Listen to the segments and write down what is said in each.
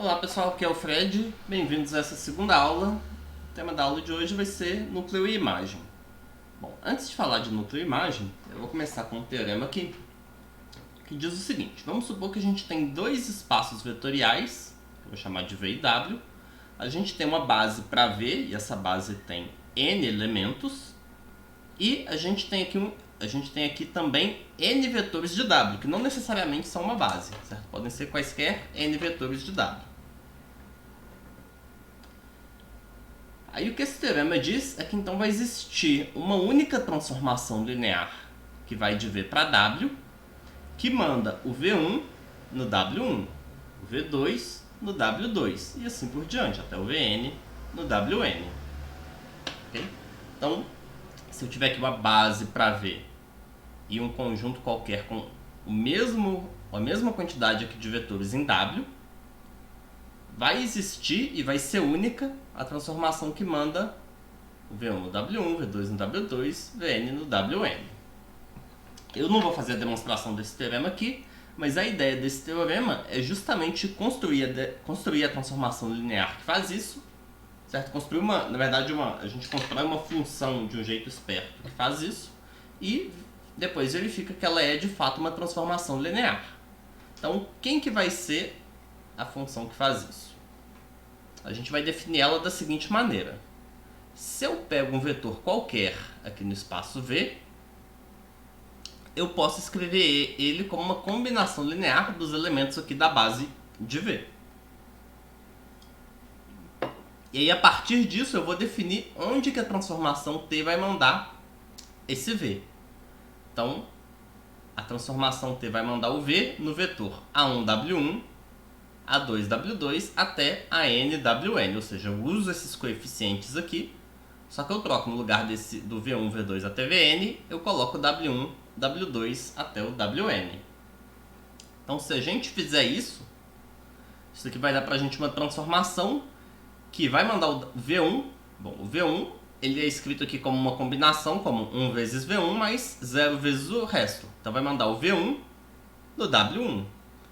Olá pessoal, aqui é o Fred, bem-vindos a essa segunda aula. O tema da aula de hoje vai ser núcleo e imagem. Bom, antes de falar de núcleo e imagem, eu vou começar com um teorema aqui, que diz o seguinte: vamos supor que a gente tem dois espaços vetoriais, que eu vou chamar de V e W. A gente tem uma base para V, e essa base tem N elementos, e a gente tem aqui também N vetores de W, que não necessariamente são uma base, certo? Podem ser quaisquer N vetores de W. Aí o que esse teorema diz é que então vai existir uma única transformação linear que vai de V para W, que manda o V1 no W1, o V2 no W2 e assim por diante, até o Vn no Wn. Okay? Então, se eu tiver aqui uma base para V e um conjunto qualquer com a mesma quantidade aqui de vetores em W, vai existir e vai ser única a transformação que manda o V1 no W1, V2 no W2, Vn no Wn. Eu não vou fazer a demonstração desse teorema aqui, mas a ideia desse teorema é justamente construir a transformação linear que faz isso, certo? A gente constrói uma função de um jeito esperto que faz isso e depois verifica que ela é de fato uma transformação linear. Então, quem que vai ser a função que faz isso? A gente vai definir ela da seguinte maneira: se eu pego um vetor qualquer aqui no espaço V, eu posso escrever ele como uma combinação linear dos elementos aqui da base de V. E aí, a partir disso, eu vou definir onde que a transformação T vai mandar esse V. Então, a transformação T vai mandar o V no vetor A1W1, A2W2 até ANWN, ou seja, eu uso esses coeficientes aqui, só que eu troco no lugar do V1, V2 até Vn, eu coloco W1, W2 até o Wn. Então, se a gente fizer isso aqui vai dar pra gente uma transformação que vai mandar o V1. Bom, o V1 ele é escrito aqui como uma combinação, como 1 vezes V1 mais 0 vezes o resto. Então vai mandar o V1 no W1.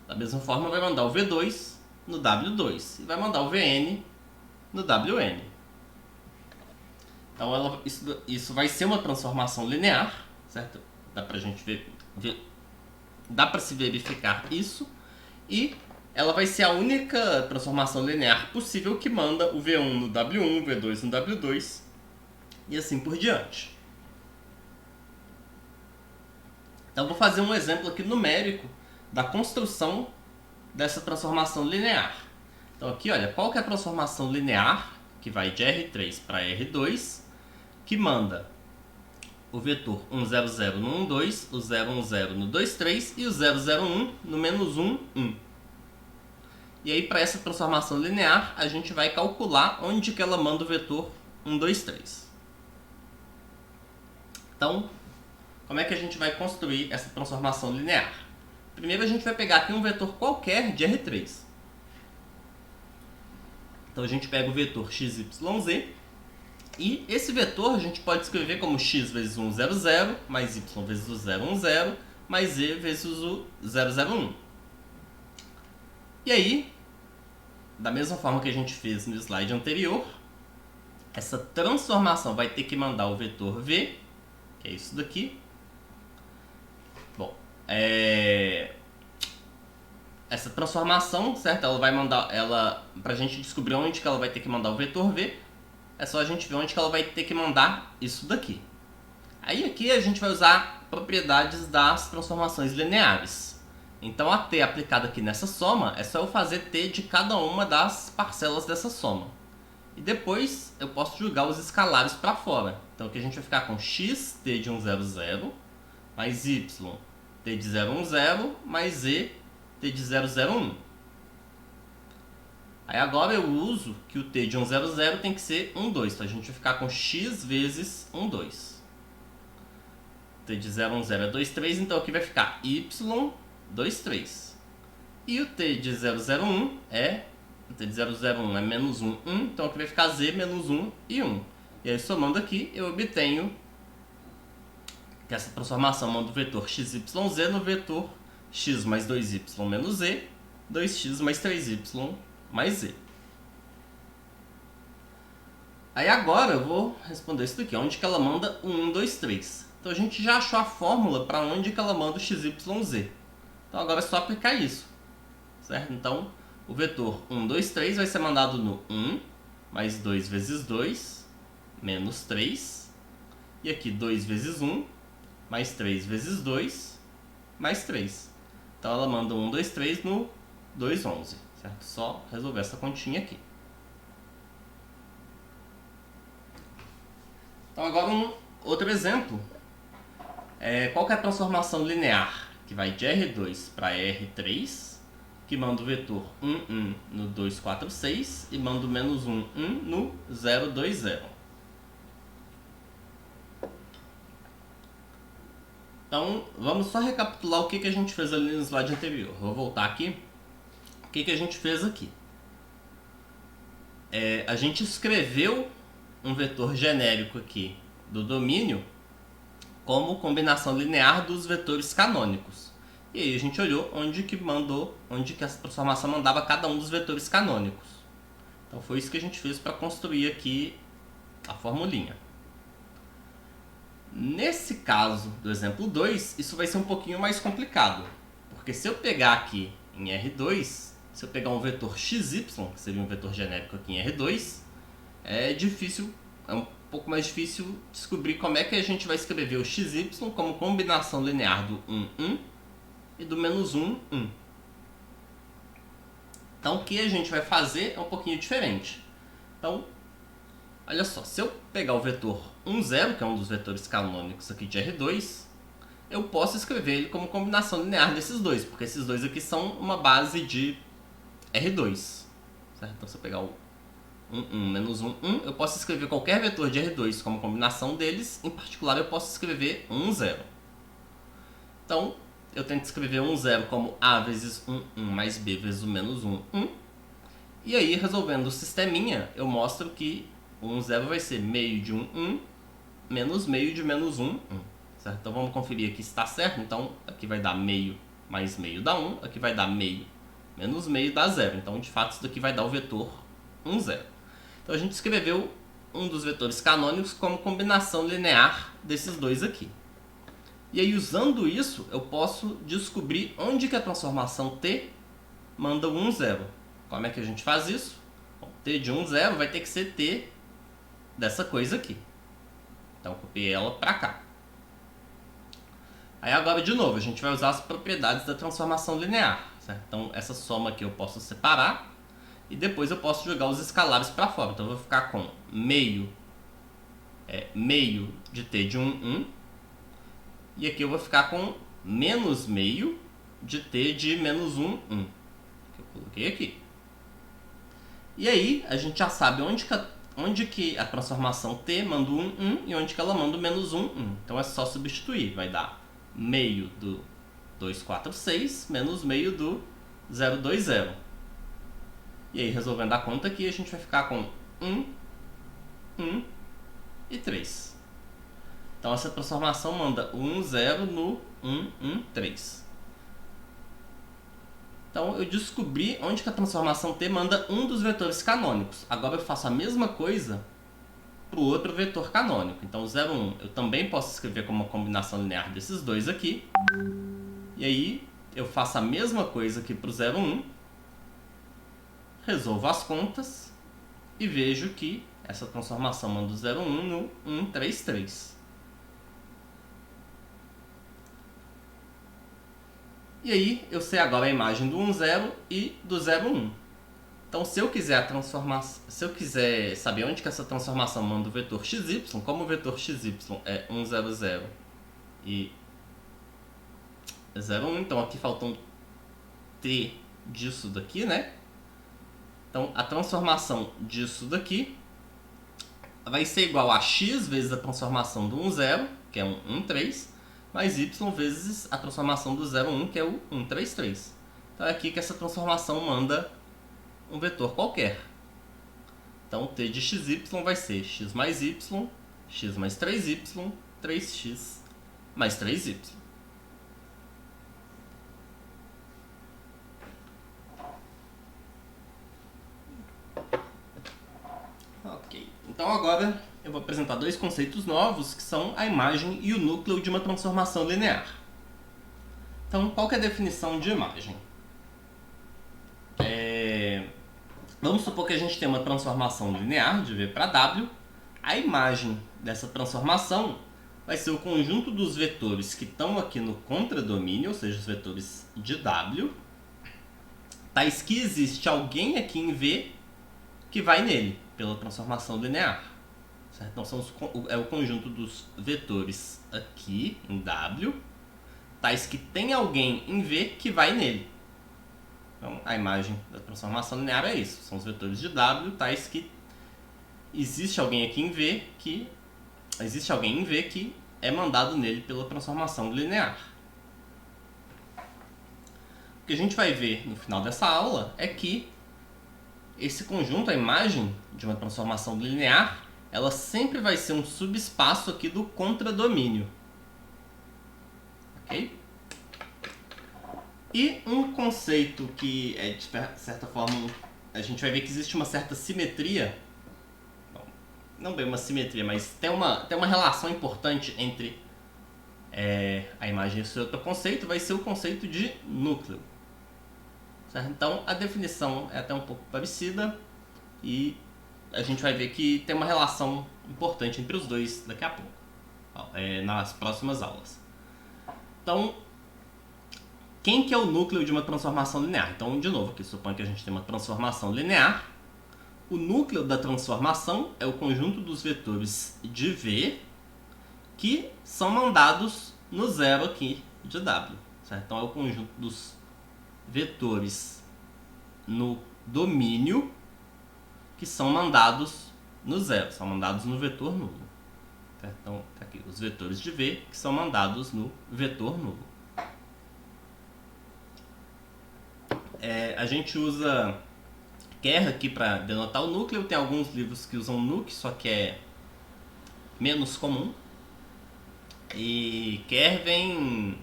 Da mesma forma vai mandar o V2 no W2 e vai mandar o Vn no Wn. Então isso vai ser uma transformação linear, certo? Dá pra gente dá pra se verificar isso, e ela vai ser a única transformação linear possível que manda o V1 no W1, o V2 no W2 e assim por diante. Então vou fazer um exemplo aqui numérico da construção dessa transformação linear. Então aqui, olha, qual que é a transformação linear que vai de R3 para R2, que manda o vetor 1, 0, 0 no 1, 2, o 0, 1, 0 no 2, 3 e o 0, 0, 1 no menos 1, 1. E aí, para essa transformação linear, a gente vai calcular onde que ela manda o vetor 1, 2, 3. Então, como é que a gente vai construir essa transformação linear? Primeiro a gente vai pegar aqui um vetor qualquer de R3. Então a gente pega o vetor XYZ, e esse vetor a gente pode escrever como x vezes 1, 0, 0, mais y vezes o 0, 1, 0, mais z vezes o 0, 0, 1. E aí, da mesma forma que a gente fez no slide anterior, essa transformação vai ter que mandar o vetor v, que é isso daqui. Bom, essa transformação, certo? Ela vai mandar, pra gente descobrir onde que ela vai ter que mandar o vetor v, é só a gente ver onde que ela vai ter que mandar isso daqui. Aí aqui a gente vai usar propriedades das transformações lineares. Então a t aplicada aqui nessa soma é só eu fazer t de cada uma das parcelas dessa soma. E depois eu posso jogar os escalares para fora. Então aqui a gente vai ficar com x t de 1, 0, 0, mais y t de 0, 1, 0, mais z t de 0, 0, 1. Aí agora eu uso que o t de 1, 0, 0 tem que ser 1, 2. Então a gente vai ficar com x vezes 1, 2. T de 0, 1, 0 é 2, 3. Então aqui vai ficar y, 2, 3. E o t de 0, 0, 1 é... O t de 0, 0, 1 é menos 1, 1. Então aqui vai ficar z menos 1 e 1. E aí somando aqui eu obtenho que essa transformação manda o vetor xyz no vetor x mais 2y menos z, 2x mais 3y mais z. Aí agora eu vou responder isso daqui, onde que ela manda o 1, 2, 3. Então a gente já achou a fórmula para onde que ela manda o x, y, z. Então agora é só aplicar isso, certo? Então o vetor 1, 2, 3 vai ser mandado no 1 mais 2 vezes 2 menos 3. E aqui 2 vezes 1 mais 3 vezes 2 mais 3. Então ela manda 1, 2, 3 no 2, 11, certo? Só resolver essa continha aqui. Então agora outro exemplo. Qual que é a transformação linear? Que vai de R2 para R3, que manda o vetor 1, 1 no 2, 4, 6 e manda o menos 1, 1 no 0, 2, 0. Então vamos só recapitular o que a gente fez ali no slide anterior. Vou voltar aqui. O que a gente fez aqui? A gente escreveu um vetor genérico aqui do domínio como combinação linear dos vetores canônicos. E aí a gente olhou onde que essa transformação mandava cada um dos vetores canônicos. Então foi isso que a gente fez para construir aqui a formulinha. Nesse caso do exemplo 2, isso vai ser um pouquinho mais complicado. Porque se eu pegar aqui em R2, se eu pegar um vetor XY, que seria um vetor genérico aqui em R2, é um pouco mais difícil descobrir como é que a gente vai escrever o XY como combinação linear do 1, 1 e do menos 1, 1. Então o que a gente vai fazer é um pouquinho diferente. Então, olha só, se eu pegar o vetor 1, 0, que é um dos vetores canônicos aqui de R2, eu posso escrever ele como combinação linear desses dois, porque esses dois aqui são uma base de R2. Certo? Então se eu pegar o 1, 1 menos 1, 1, eu posso escrever qualquer vetor de R2 como combinação deles, em particular eu posso escrever 1, 0. Então, eu tento escrever 1, 0 como A vezes 1, 1 mais B vezes o menos 1, 1. E aí, resolvendo o sisteminha, eu mostro que o 1, 0 vai ser meio de 1, 1 menos meio de menos 1, 1. Certo? Então, vamos conferir aqui se está certo. Então, aqui vai dar meio mais meio dá 1. Aqui vai dar meio menos meio dá 0. Então, de fato, isso daqui vai dar o vetor 1, 0. Então a gente escreveu um dos vetores canônicos como combinação linear desses dois aqui. E aí usando isso, eu posso descobrir onde que a transformação T manda o 1, 0. Como é que a gente faz isso? Bom, T de 1, 0 vai ter que ser T dessa coisa aqui. Então eu copiei ela para cá. Aí agora de novo, a gente vai usar as propriedades da transformação linear. Certo? Então essa soma aqui eu posso separar. E depois eu posso jogar os escalares para fora. Então eu vou ficar com meio de t de 1, 1. E aqui eu vou ficar com menos meio de t de menos 1, 1. Que eu coloquei aqui. E aí a gente já sabe onde que a transformação t manda o 1, 1 e onde que ela manda o menos 1, 1. Então é só substituir. Vai dar meio do 2, 4, 6 menos meio do 0, 2, 0. E aí, resolvendo a conta aqui, a gente vai ficar com 1, 1 e 3. Então, essa transformação manda o 1, 0 no 1, 1, 3. Então, eu descobri onde que a transformação T manda um dos vetores canônicos. Agora, eu faço a mesma coisa para o outro vetor canônico. Então, o 0, 1 eu também posso escrever como uma combinação linear desses dois aqui. E aí, eu faço a mesma coisa aqui para o 0, 1. Resolvo as contas e vejo que essa transformação manda o 0, 1 no 1, 3, 3. E aí eu sei agora a imagem do 1, 0 e do 0, 1. Então se eu quiser saber onde que essa transformação manda o vetor xy, como o vetor xy é 1, 0, 0 e 0, 1, então aqui falta um t disso daqui, né? Então, a transformação disso daqui vai ser igual a x vezes a transformação do 1, 0, que é um 1, 3, mais y vezes a transformação do 0, 1, que é o 1, 3, 3. Então, é aqui que essa transformação manda um vetor qualquer. Então, t de xy vai ser x mais 3y, 3x mais 3y. Então agora eu vou apresentar dois conceitos novos, que são a imagem e o núcleo de uma transformação linear. Então, qual que é a definição de imagem? Vamos supor que a gente tem uma transformação linear de V para W. A imagem dessa transformação vai ser o conjunto dos vetores que estão aqui no contradomínio, ou seja, os vetores de W, tais que existe alguém aqui em V que vai nele, pela transformação linear. Certo? Então é o conjunto dos vetores aqui em W, tais que tem alguém em V que vai nele. Então a imagem da transformação linear é isso, são os vetores de W, tais que existe alguém aqui em V que é mandado nele pela transformação linear. O que a gente vai ver no final dessa aula é que esse conjunto, a imagem de uma transformação linear, ela sempre vai ser um subespaço aqui do contradomínio. Ok? E um conceito que é, de certa forma, a gente vai ver que existe uma certa simetria, não bem uma simetria, mas tem uma relação importante entre a imagem e esse outro conceito, vai ser o conceito de núcleo. Certo? Então a definição é até um pouco parecida e a gente vai ver que tem uma relação importante entre os dois daqui a pouco, nas próximas aulas. Então, quem que é o núcleo de uma transformação linear? Então, de novo, aqui suponho que a gente tem uma transformação linear. O núcleo da transformação é o conjunto dos vetores de V que são mandados no zero aqui de W. Certo? Então, é o conjunto dos vetores no domínio que são mandados no zero, são mandados no vetor nulo. Certo? Então, tá aqui os vetores de V que são mandados no vetor nulo. A gente usa char aqui para denotar o núcleo. Tem alguns livros que usam nuc, só que é menos comum. E char vem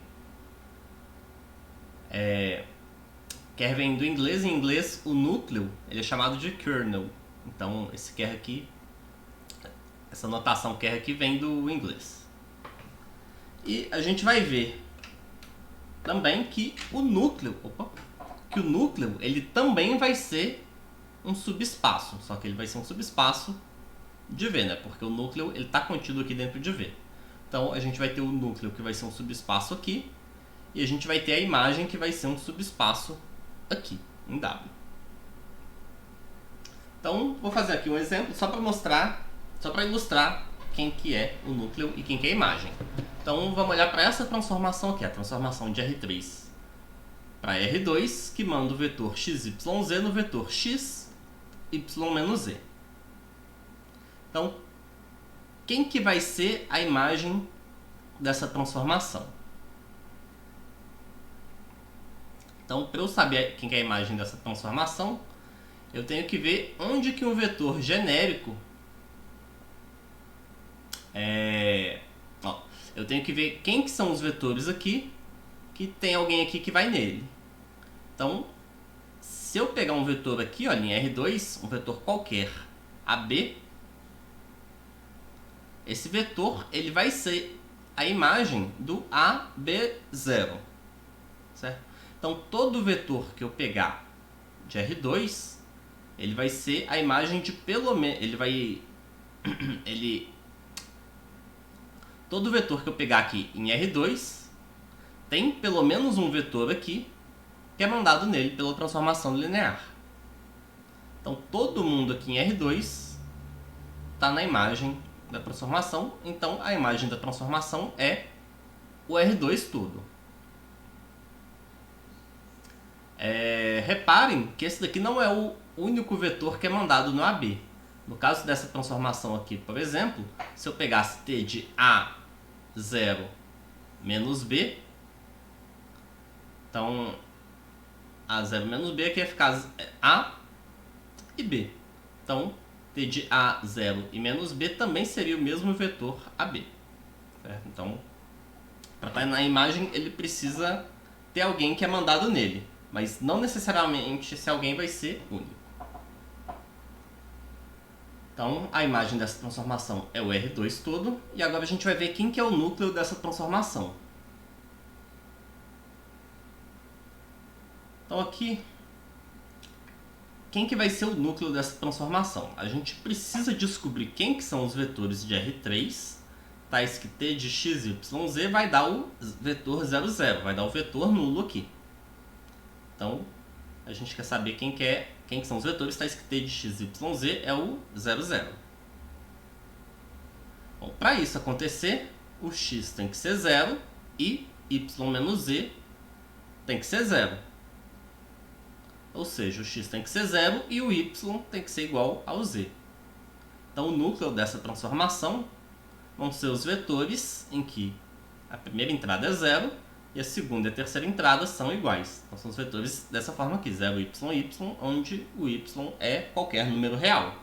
do inglês. Em inglês, o núcleo ele é chamado de kernel. Então, esse char aqui, essa notação char aqui vem do inglês. E a gente vai ver também que o núcleo, ele também vai ser um subespaço, só que ele vai ser um subespaço de V, né? Porque o núcleo ele está contido aqui dentro de V. Então a gente vai ter o núcleo que vai ser um subespaço aqui e a gente vai ter a imagem que vai ser um subespaço aqui em W. Então vou fazer aqui um exemplo só para ilustrar quem que é o núcleo e quem que é a imagem. Então vamos olhar para essa transformação aqui, a transformação de R3 para R2, que manda o vetor XYZ no vetor X, Y menos Z. Então, quem que vai ser a imagem dessa transformação? Então, para eu saber quem que é a imagem dessa transformação, eu tenho que ver onde que um vetor genérico eu tenho que ver quem que são os vetores aqui que tem alguém aqui que vai nele. Então, se eu pegar um vetor aqui, olha, em R2, um vetor qualquer, AB, esse vetor ele vai ser a imagem do AB0. Certo? Então, todo vetor que eu pegar de R2, ele vai ser a imagem de pelo menos... Todo vetor que eu pegar aqui em R2 tem pelo menos um vetor aqui que é mandado nele pela transformação linear. Então, todo mundo aqui em R2 está na imagem da transformação. Então, a imagem da transformação é o R2 todo. Reparem que esse daqui não é o único vetor que é mandado no AB. No caso dessa transformação aqui, por exemplo, se eu pegasse T de A0 menos B, então A0 menos B aqui ia ficar A e B. Então, T de A0 e menos B também seria o mesmo vetor AB. Certo? Então, para estar na imagem, ele precisa ter alguém que é mandado nele. Mas não necessariamente esse alguém vai ser único. Então, a imagem dessa transformação é o R2 todo. E agora a gente vai ver quem que é o núcleo dessa transformação. Então aqui, quem que vai ser o núcleo dessa transformação? A gente precisa descobrir quem que são os vetores de R3, tais que t de x, y, z vai dar o vetor 0, 0, vai dar o vetor nulo aqui. Então, a gente quer saber quem que são os vetores, tais que t de x, y, z é o 0, 0. Bom, para isso acontecer, o x tem que ser 0 e y menos z tem que ser 0. Ou seja, o x tem que ser 0 e o y tem que ser igual ao z. Então, o núcleo dessa transformação vão ser os vetores em que a primeira entrada é 0 e a segunda e a terceira entrada são iguais. Então, são os vetores dessa forma aqui, 0, y, y, onde o y é qualquer número real.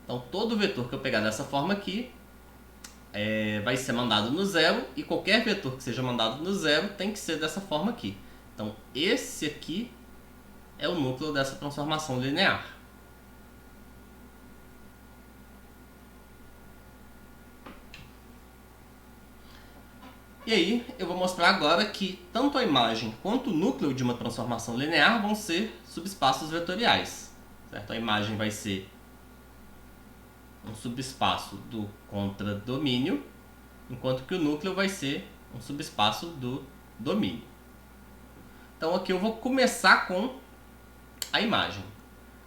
Então, todo vetor que eu pegar dessa forma aqui vai ser mandado no 0 e qualquer vetor que seja mandado no 0 tem que ser dessa forma aqui. Então, esse aqui é o núcleo dessa transformação linear. E aí, eu vou mostrar agora que tanto a imagem quanto o núcleo de uma transformação linear vão ser subespaços vetoriais. Certo? A imagem vai ser um subespaço do contradomínio, enquanto que o núcleo vai ser um subespaço do domínio. Então aqui eu vou começar com a imagem.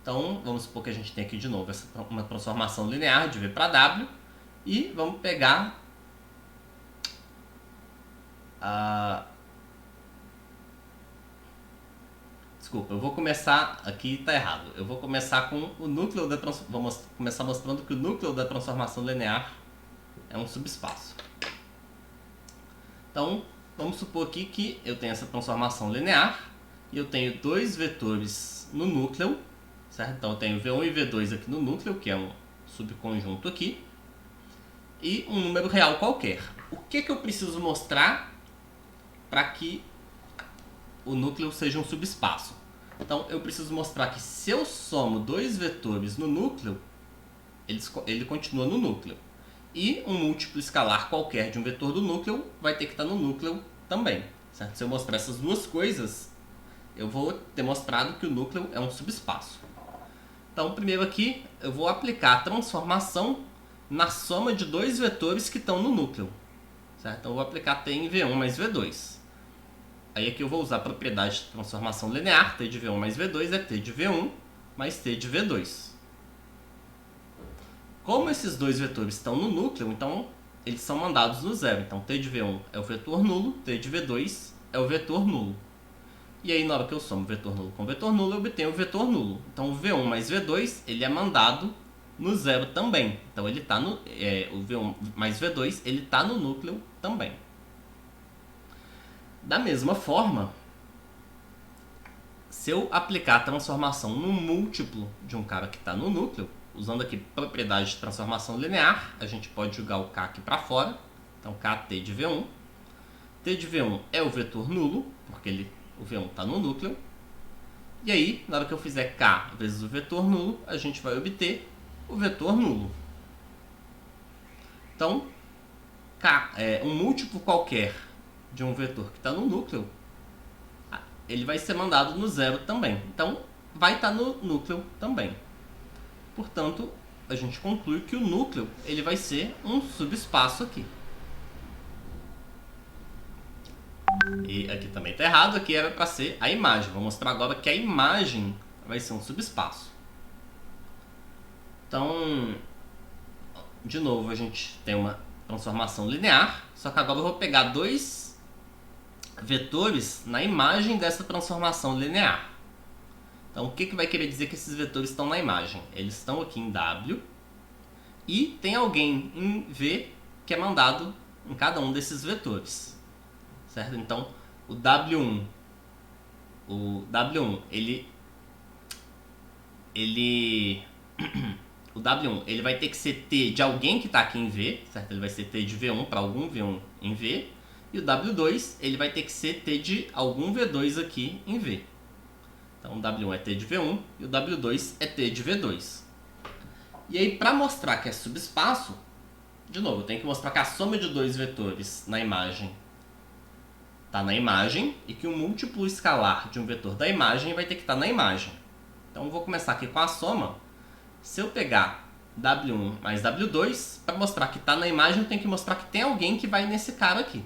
Então vamos supor que a gente tem aqui de novo uma transformação linear de V para W e vamos pegar Desculpa, eu vou começar aqui, está errado. Eu vou começar com o núcleo da transformação. Vou começar mostrando que o núcleo da transformação linear é um subespaço. Então, vamos supor aqui que eu tenho essa transformação linear e eu tenho dois vetores no núcleo, certo? Então, eu tenho V1 e V2 aqui no núcleo, que é um subconjunto aqui, e um número real qualquer. O que eu preciso mostrar para que o núcleo seja um subespaço? Então, eu preciso mostrar que se eu somo dois vetores no núcleo, ele continua no núcleo. E um múltiplo escalar qualquer de um vetor do núcleo vai ter que estar no núcleo também. Certo? Se eu mostrar essas duas coisas, eu vou ter mostrado que o núcleo é um subespaço. Então, primeiro aqui, eu vou aplicar a transformação na soma de dois vetores que estão no núcleo. Certo? Então, eu vou aplicar t em V1 mais V2. Aí aqui eu vou usar a propriedade de transformação linear, t de V1 mais V2 é t de V1 mais t de V2. Como esses dois vetores estão no núcleo, então eles são mandados no zero. Então t de V1 é o vetor nulo, t de V2 é o vetor nulo. E aí na hora que eu somo vetor nulo com vetor nulo, eu obtenho o vetor nulo. Então o V1 mais V2 ele é mandado no zero também. Então ele está no o V1 mais V2 ele está no núcleo também. Da mesma forma, se eu aplicar a transformação no múltiplo de um cara que está no núcleo, usando aqui propriedade de transformação linear, a gente pode jogar o K aqui para fora. Então, Kt de V1. T de V1 é o vetor nulo, porque o V1 está no núcleo. E aí, na hora que eu fizer K vezes o vetor nulo, a gente vai obter o vetor nulo. Então, K é um múltiplo qualquer de um vetor que está no núcleo, ele vai ser mandado no zero também. Então, vai estar no núcleo também. Portanto, a gente conclui que o núcleo ele vai ser um subespaço aqui. E aqui também está errado, aqui era para ser a imagem. Vou mostrar agora que a imagem vai ser um subespaço. Então, de novo, a gente tem uma transformação linear, só que agora eu vou pegar dois vetores na imagem dessa transformação linear. Então, o que vai querer dizer que esses vetores estão na imagem? Eles estão aqui em W e tem alguém em V que é mandado em cada um desses vetores. Certo? Então, o W1 o W1 ele vai ter que ser T de alguém que está aqui em V, certo? Ele vai ser T de V1 para algum V1 em V. E o W2 ele vai ter que ser T de algum V2 aqui em V. Então o W1 é T de V1 e o W2 é T de V2. E aí, para mostrar que é subespaço, de novo, eu tenho que mostrar que a soma de dois vetores na imagem está na imagem e que o múltiplo escalar de um vetor da imagem vai ter que estar na imagem. Então, eu vou começar aqui com a soma. Se eu pegar W1 mais W2, para mostrar que está na imagem, eu tenho que mostrar que tem alguém que vai nesse cara aqui.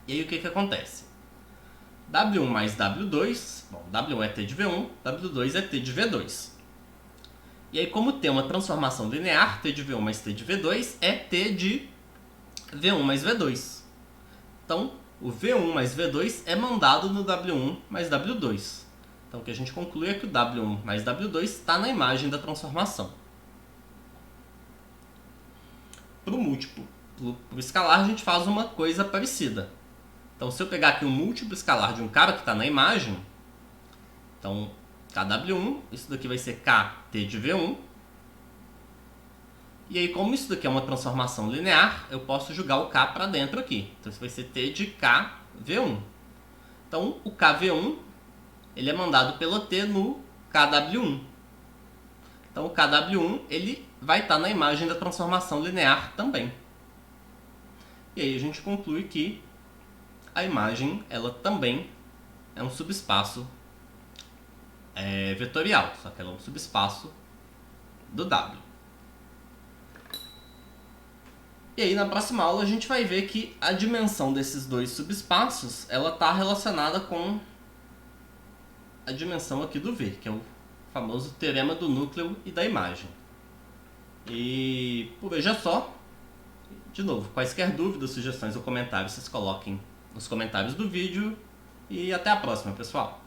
E aí, o que acontece? W1 mais W2, bom, W1 é T de V1, W2 é T de V2. E aí, como tem uma transformação linear, T de V1 mais T de V2 é T de V1 mais V2. Então, o V1 mais V2 é mandado no W1 mais W2. Então, o que a gente conclui é que o W1 mais W2 está na imagem da transformação. Para o múltiplo, para o escalar, a gente faz uma coisa parecida. Então, se eu pegar aqui um múltiplo escalar de um cara que está na imagem, então, KW1, isso daqui vai ser KT de V1. E aí, como isso daqui é uma transformação linear, eu posso jogar o K para dentro aqui. Então, isso vai ser T de KV1. Então, o KV1, ele é mandado pelo T no KW1. Então, o KW1, ele vai estar na imagem da transformação linear também. E aí, a gente conclui que a imagem, ela também é um subespaço vetorial, só que ela é um subespaço do W. E aí, na próxima aula, a gente vai ver que a dimensão desses dois subespaços, ela está relacionada com a dimensão aqui do V, que é o famoso teorema do núcleo e da imagem. E por hoje é só. De novo, quaisquer dúvidas, sugestões ou comentários, vocês coloquem nos comentários do vídeo. E até a próxima, pessoal!